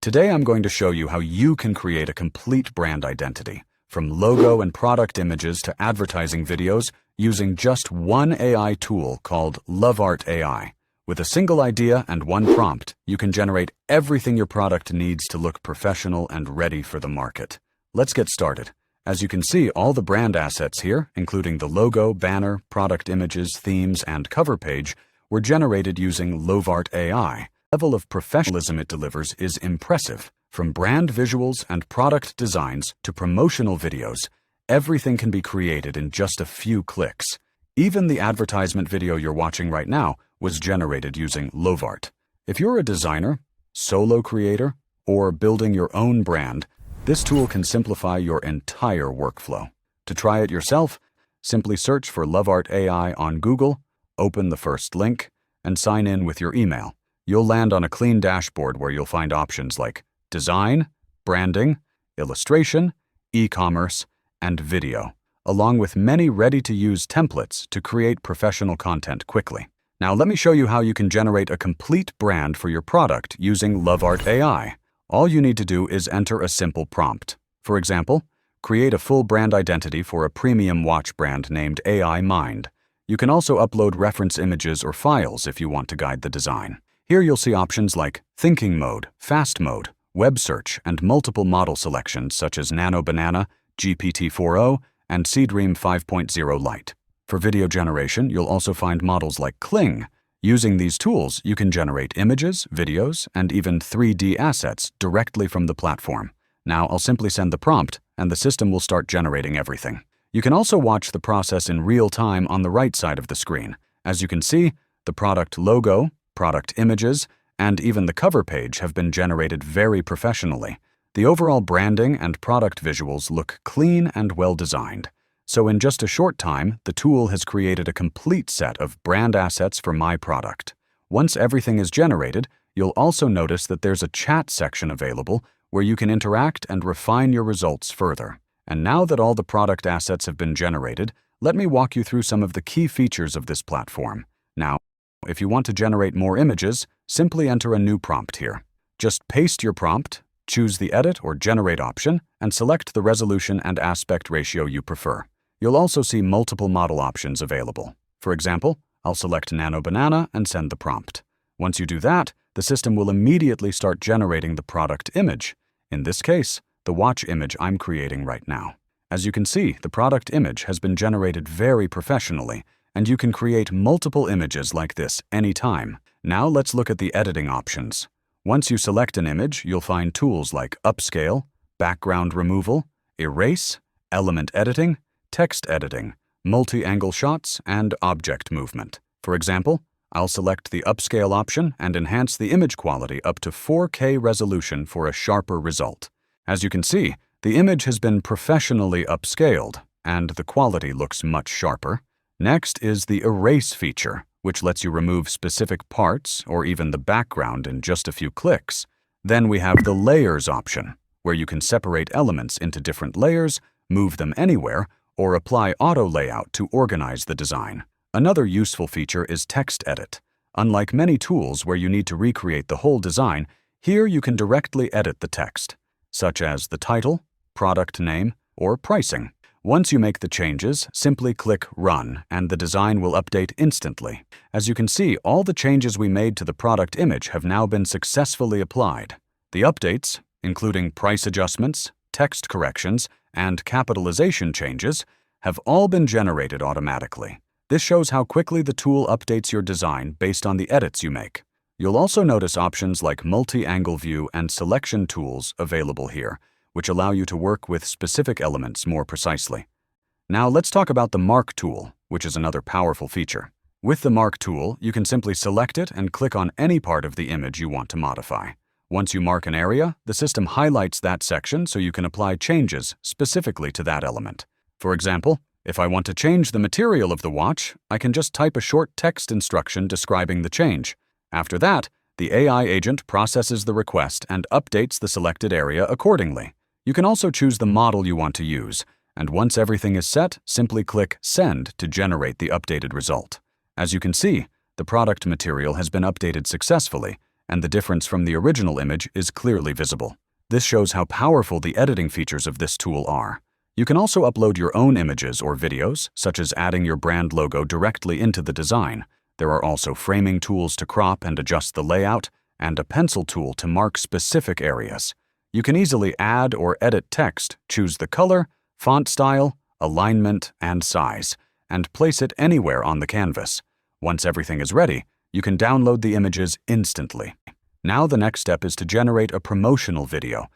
Today I'm going to show you how you can create a complete brand identity, from logo and product images to advertising videos, using just one AI tool called LoveArt AI. With a single idea and one prompt, you can generate everything your product needs to look professional and ready for the market. Let's get started. As you can see, all the brand assets here, including the logo, banner, product images, themes, and cover page, were generated using LoveArt AI. The level of professionalism it delivers is impressive. From brand visuals and product designs to promotional videos, everything can be created in just a few clicks. Even the advertisement video you're watching right now was generated using LoveArt. If you're a designer, solo creator, or building your own brand, this tool can simplify your entire workflow. To try it yourself, simply search for LoveArt AI on Google, open the first link, and sign in with your email. You'll land on a clean dashboard where you'll find options like design, branding, illustration, e-commerce, and video, along with many ready-to-use templates to create professional content quickly. Now let me show you how you can generate a complete brand for your product using LoveArt AI. All you need to do is enter a simple prompt. For example, create a full brand identity for a premium watch brand named AI Mind. You can also upload reference images or files if you want to guide the design. Here you'll see options like thinking mode, fast mode, web search, and multiple model selections such as Nano Banana, GPT-4o, and Seedream 5.0 Lite. For video generation, you'll also find models like Kling. Using these tools, you can generate images, videos, and even 3D assets directly from the platform. Now I'll simply send the prompt, and the system will start generating everything. You can also watch the process in real time on the right side of the screen. As you can see, the product logo, product images, and even the cover page have been generated very professionally. The overall branding and product visuals look clean and well-designed. So in just a short time, the tool has created a complete set of brand assets for my product. Once everything is generated, you'll also notice that there's a chat section available where you can interact and refine your results further. And now that all the product assets have been generated, let me walk you through some of the key features of this platform. Now, if you want to generate more images, simply enter a new prompt here. Just paste your prompt, choose the Edit or Generate option, and select the resolution and aspect ratio you prefer. You'll also see multiple model options available. For example, I'll select Nano Banana and send the prompt. Once you do that, the system will immediately start generating the product image. In this case, the watch image I'm creating right now. As you can see, the product image has been generated very professionally, and you can create multiple images like this anytime. Now let's look at the editing options. Once you select an image, you'll find tools like upscale, background removal, erase, element editing, text editing, multi-angle shots, and object movement. For example, I'll select the upscale option and enhance the image quality up to 4K resolution for a sharper result. As you can see, the image has been professionally upscaled, and the quality looks much sharper. Next is the erase feature, which lets you remove specific parts or even the background in just a few clicks. Then we have the layers option, where you can separate elements into different layers, move them anywhere, or apply auto layout to organize the design. Another useful feature is text edit. Unlike many tools where you need to recreate the whole design, here you can directly edit the text, such as the title, product name, or pricing. Once you make the changes, simply click Run, and the design will update instantly. As you can see, all the changes we made to the product image have now been successfully applied. The updates, including price adjustments, text corrections, and capitalization changes, have all been generated automatically. This shows how quickly the tool updates your design based on the edits you make. You'll also notice options like multi-angle view and selection tools available here, which allow you to work with specific elements more precisely. Now let's talk about the Mark tool, which is another powerful feature. With the Mark tool, you can simply select it and click on any part of the image you want to modify. Once you mark an area, the system highlights that section so you can apply changes specifically to that element. For example, if I want to change the material of the watch, I can just type a short text instruction describing the change. After that, the AI agent processes the request and updates the selected area accordingly. You can also choose the model you want to use, and once everything is set, simply click Send to generate the updated result. As you can see, the product material has been updated successfully, and the difference from the original image is clearly visible. This shows how powerful the editing features of this tool are. You can also upload your own images or videos, such as adding your brand logo directly into the design. There are also framing tools to crop and adjust the layout, and a pencil tool to mark specific areas. You can easily add or edit text, choose the color, font style, alignment, and size, and place it anywhere on the canvas. Once everything is ready, you can download the images instantly. Now the next step is to generate a promotional video.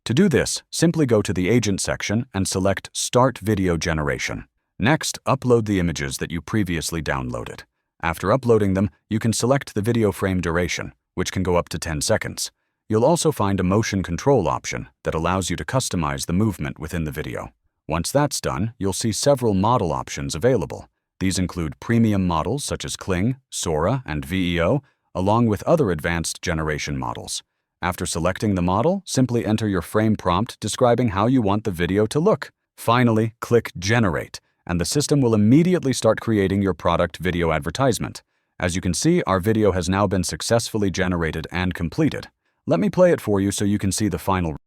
To do this, simply go to the Agent section and select Start Video Generation. Next, upload the images that you previously downloaded. After uploading them, you can select the video frame duration, which can go up to 10 seconds. You'll also find a motion control option that allows you to customize the movement within the video. Once that's done, you'll see several model options available. These include premium models such as Kling, Sora, and VEO, along with other advanced generation models. After selecting the model, simply enter your frame prompt describing how you want the video to look. Finally, click Generate, and the system will immediately start creating your product video advertisement. As you can see, our video has now been successfully generated and completed. Let me play it for you so you can see the final.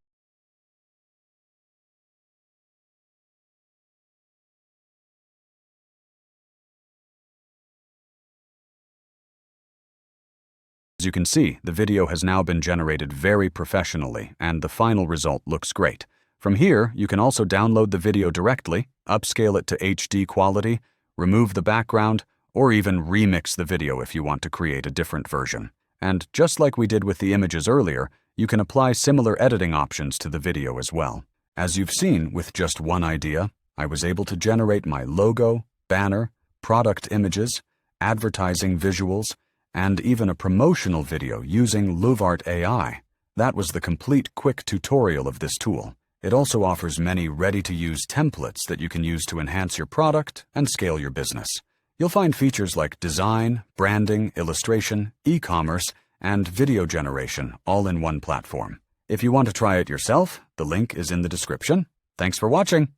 As you can see, the video has now been generated very professionally, and the final result looks great. From here, you can also download the video directly, upscale it to HD quality, remove the background, or even remix the video if you want to create a different version. And just like we did with the images earlier, you can apply similar editing options to the video as well. As you've seen, with just one idea, I was able to generate my logo, banner, product images, advertising visuals, and even a promotional video using LoveArt AI. That was the complete quick tutorial of this tool. It also offers many ready-to-use templates that you can use to enhance your product and scale your business. You'll find features like design, branding, illustration, e-commerce, and video generation all in one platform. If you want to try it yourself, the link is in the description. Thanks for watching.